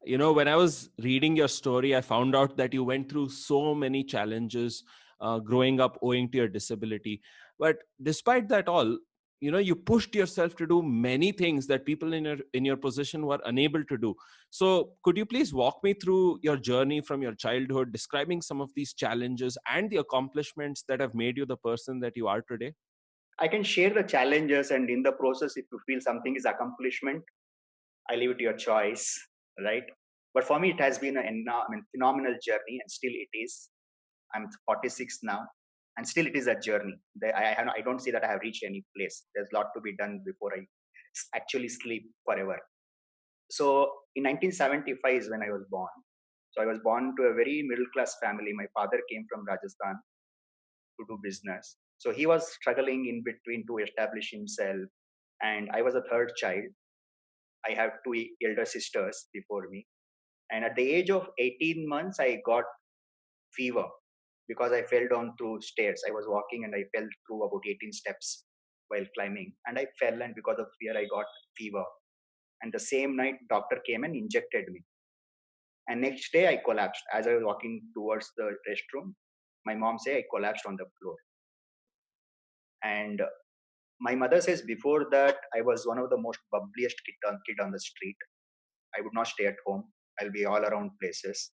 When I was reading your story, I found out that you went through so many challenges growing up owing to your disability. But despite that all, you pushed yourself to do many things that people in your position were unable to do. So could you please walk me through your journey from your childhood, describing some of these challenges and the accomplishments that have made you the person that you are today? I can share the challenges, and in the process, if you feel something is accomplishment, I leave it to your choice, right? But for me, it has been phenomenal journey, and still it is. I'm 46 now, and still it is a journey. I don't see that I have reached any place. There's a lot to be done before I actually sleep forever. So in 1975 is when I was born. So I was born to a very middle class family. My father came from Rajasthan to do business. So he was struggling in between to establish himself. And I was a third child. I have two elder sisters before me. And at the age of 18 months, I got fever because I fell down through stairs. I was walking and I fell through about 18 steps while climbing. And I fell, and because of fear, I got fever. And the same night, doctor came and injected me. And next day, I collapsed. As I was walking towards the restroom, my mom said I collapsed on the floor. And my mother says before that, I was one of the most bubbliest kid on the street. I would not stay at home. I'll be all around places.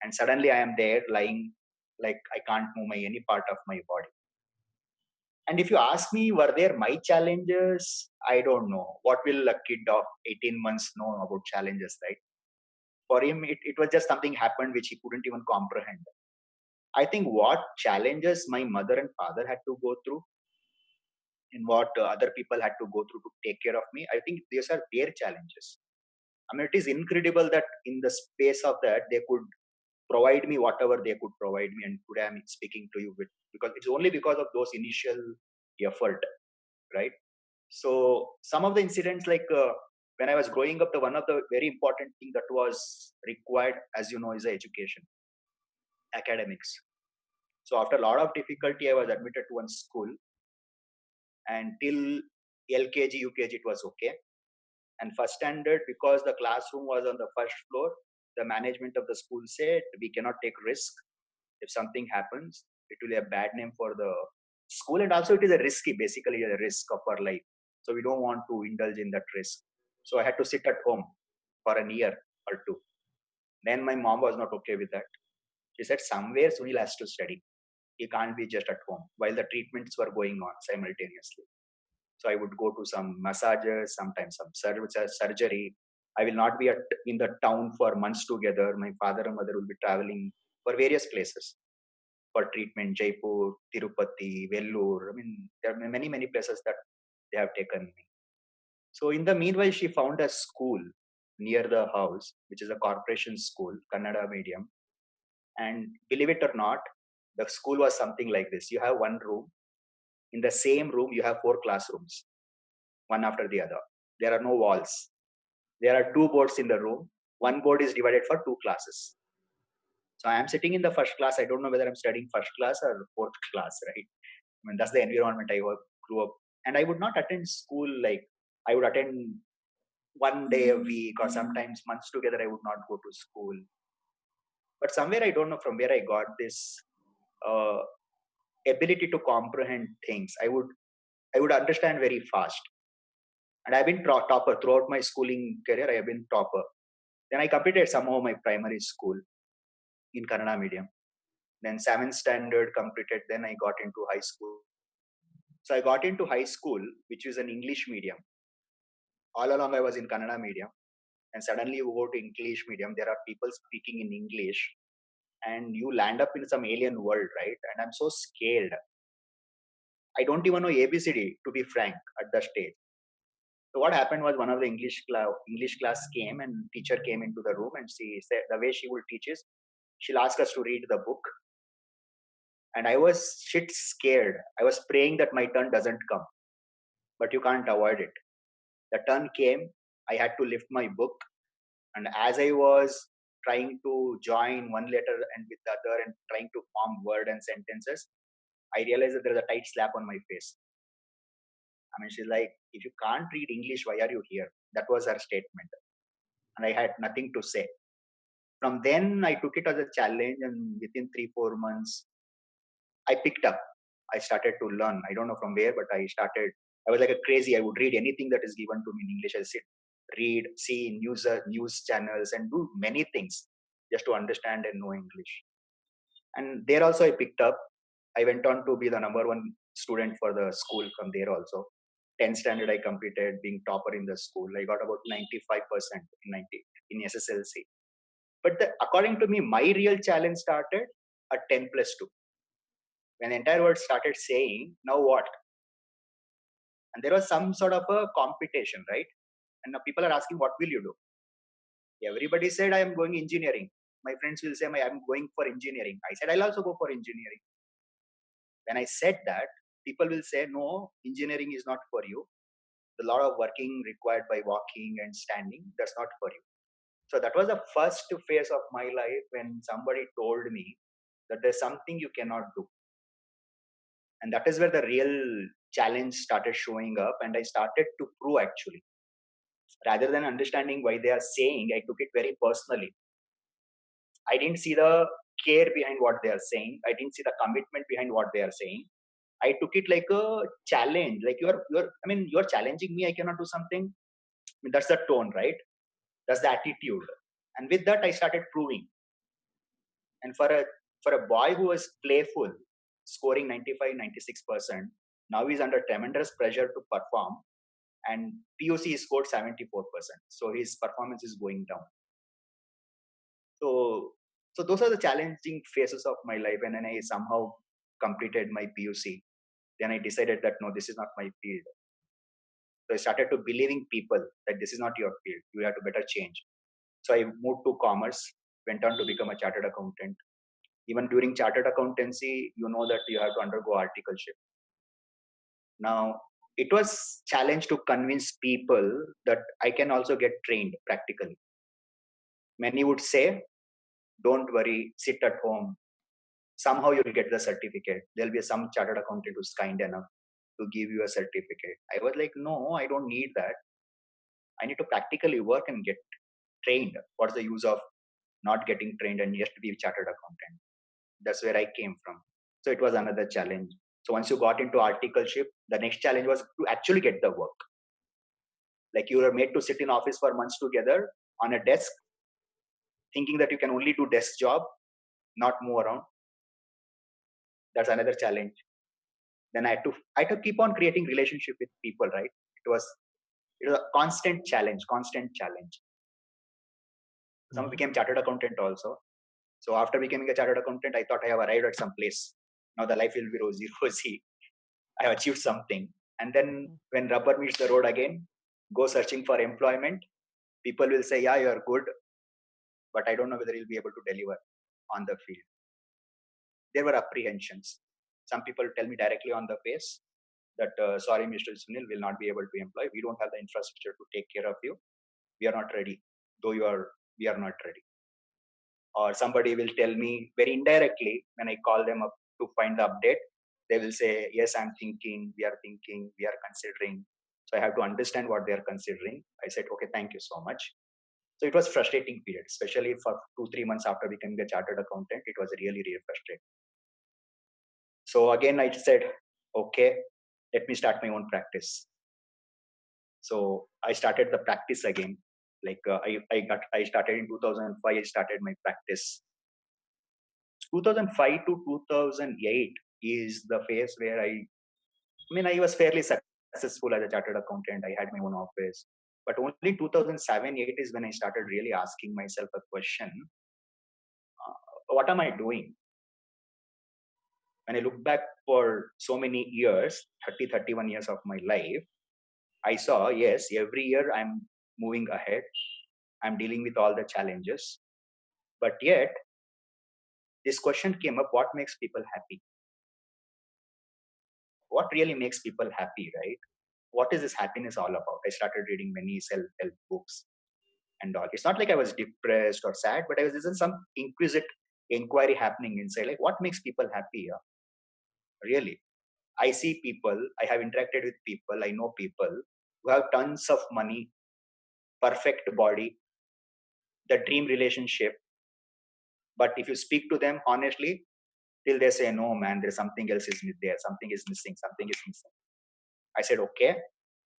And suddenly I am there lying like I can't move any part of my body. And if you ask me, were there my challenges? I don't know. What will a kid of 18 months know about challenges, right? For him, it was just something happened which he couldn't even comprehend. I think what challenges my mother and father had to go through and what other people had to go through to take care of me, I think these are their challenges. I mean, it is incredible that in the space of that, they could provide me whatever they could provide me. And today I'm speaking to you with, because it's only because of those initial effort, right? So some of the incidents, like when I was growing up, the one of the very important thing that was required, as you know, is education, academics. So after a lot of difficulty, I was admitted to one school, and till LKG, UKG, it was okay. And first standard, because the classroom was on the first floor, the management of the school said we cannot take risk. If something happens, it will be a bad name for the school, and also it is a risky, basically a risk of our life. So we don't want to indulge in that risk. So I had to sit at home for a year or two. Then my mom was not okay with that. She said somewhere Sunil has to study. He can't be just at home while the treatments were going on simultaneously. So I would go to some massages, sometimes some surgery. I will not be in the town for months together. My father and mother will be traveling for various places for treatment: Jaipur, Tirupati, Vellore. I mean, there are many, many places that they have taken me. So in the meanwhile, she found a school near the house, which is a corporation school, Kannada medium. And believe it or not, the school was something like this. You have one room. In the same room, you have four classrooms, one after the other. There are no walls. There are two boards in the room. One board is divided for two classes. So I am sitting in the first class. I don't know whether I'm studying first class or fourth class, right? I mean, that's the environment grew up. And I would not attend school like I would attend one day a week, or sometimes months together. I would not go to school. But somewhere I don't know from where I got this uh, ability to comprehend things. I would understand very fast. And I've been topper throughout my schooling career. I have been topper. Then I completed somehow my primary school in Kannada medium. Then seventh standard completed. Then I got into high school. So I got into high school, which is an English medium. All along I was in Kannada medium, and suddenly you go to English medium. There are people speaking in English, and you land up in some alien world, right? And I'm so scared. I don't even know ABCD, to be frank, at the stage. So what happened was, one of the English class came, and teacher came into the room, and she said the way she will teach is she'll ask us to read the book. And I was shit scared. I was praying that my turn doesn't come, but you can't avoid it. The turn came. I had to lift my book, and as I was trying to join one letter and with the other and trying to form word and sentences, I realized that there is a tight slap on my face. I mean, she's like, if you can't read English, why are you here? That was her statement. And I had nothing to say. From then, I took it as a challenge, and within 3-4 months, I picked up. I started to learn. I don't know from where, but I started. I was like a crazy. I would read anything that is given to me in English. I sit, read, see news channels, and do many things just to understand and know English. And there also, I picked up. I went on to be the number one student for the school from there also. 10th standard, I completed being topper in the school. I got about 95% in SSLC. But according to me, my real challenge started at 10 plus 2. When the entire world started saying, now what? And there was some sort of a competition, right? And now people are asking, what will you do? Everybody said, I am going engineering. My friends will say, I am going for engineering. I said, I'll also go for engineering. When I said that, people will say, no, engineering is not for you. A lot of working required by walking and standing, that's not for you. So that was the first phase of my life when somebody told me that there's something you cannot do. And that is where the real challenge started showing up. And I started to prove, actually. Rather than understanding why they are saying, I took it very personally. I didn't see the care behind what they are saying. I didn't see the commitment behind what they are saying. I took it like a challenge. Like you're challenging me. I cannot do something. I mean, that's the tone, right? That's the attitude. And with that, I started proving. And for a boy who was playful, scoring 95, 96%, now he's under tremendous pressure to perform. And POC scored 74%. So his performance is going down. So those are the challenging phases of my life. And then I somehow completed my PUC. Then I decided that no, this is not my field. So I started to believing people that this is not your field. You have to better change. So I moved to commerce, went on to become a chartered accountant. Even during chartered accountancy, you know that you have to undergo articleship. Now, it was challenge to convince people that I can also get trained practically. Many would say, don't worry, sit at home. Somehow you'll get the certificate. There'll be some chartered accountant who's kind enough to give you a certificate. I was like, no, I don't need that. I need to practically work and get trained. What's the use of not getting trained and just to be a chartered accountant? That's where I came from. So it was another challenge. So once you got into articleship, the next challenge was to actually get the work. Like you were made to sit in office for months together on a desk, thinking that you can only do desk job, not move around. That's another challenge. Then I had to keep on creating relationship with people, right? It was a constant challenge. Some became chartered accountant also. So after becoming a chartered accountant, I thought I have arrived at some place. Now the life will be rosy, rosy. I have achieved something. And then when rubber meets the road again, go searching for employment. People will say, yeah, you're good, but I don't know whether you'll be able to deliver on the field. There were apprehensions. Some people tell me directly on the face that, sorry, Mr. Sunil, will not be able to employ. We don't have the infrastructure to take care of you. We are not ready, though we are not ready. Or somebody will tell me very indirectly when I call them up to find the update, they will say, yes, I'm thinking, we are considering. So I have to understand what they are considering. I said, okay, thank you so much. So it was frustrating period, especially for 2-3 months after becoming a chartered accountant. It was really, really frustrating. So again, I said, okay, let me start my own practice. So I started the practice again. Like I started in 2005. I started my practice. 2005 to 2008 is the phase where I was fairly successful as a chartered accountant. I had my own office, but only 2007-8 is when I started really asking myself a question: what am I doing? When I look back for so many years, 31 years of my life, I saw, yes, every year I'm moving ahead. I'm dealing with all the challenges. But yet, this question came up: what makes people happy? What really makes people happy, right? What is this happiness all about? I started reading many self-help books and all. It's not like I was depressed or sad, but there's some inquisitive inquiry happening inside. Like, what makes people happy? Really? I see people, I have interacted with people, I know people who have tons of money, perfect body, the dream relationship, But if you speak to them honestly, till they say, no, man, there's something else is there, something is missing, something is missing. I said, okay.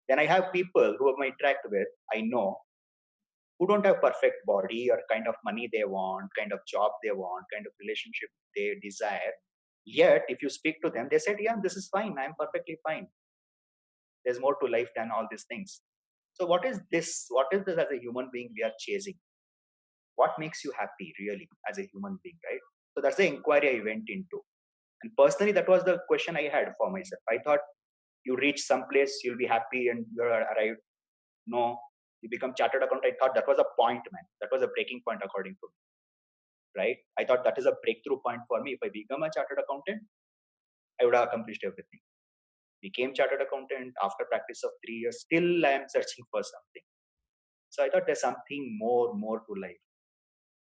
Then I have people who I interact with, I know, who don't have perfect body or kind of money they want, kind of job they want, kind of relationship they desire. Yet, if you speak to them, they said, yeah, this is fine. I'm perfectly fine. There's more to life than all these things. So what is this? What is this as a human being we are chasing? What makes you happy really as a human being, right? So that's the inquiry I went into. And personally, that was the question I had for myself. I thought you reach some place, you'll be happy and you're arrived. No, you become chartered accountant. I thought that was a point, man. That was a breaking point according to me, right? I thought that is a breakthrough point for me. If I become a chartered accountant, I would have accomplished everything. Became chartered accountant after practice of 3 years. Still, I am searching for something. So I thought there's something more to life.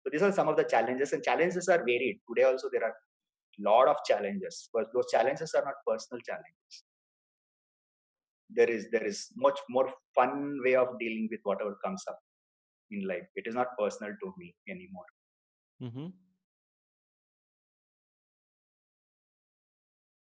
So these are some of the challenges, and challenges are varied. Today also there are a lot of challenges, but those challenges are not personal challenges. There is much more fun way of dealing with whatever comes up in life. It is not personal to me anymore. Mm-hmm.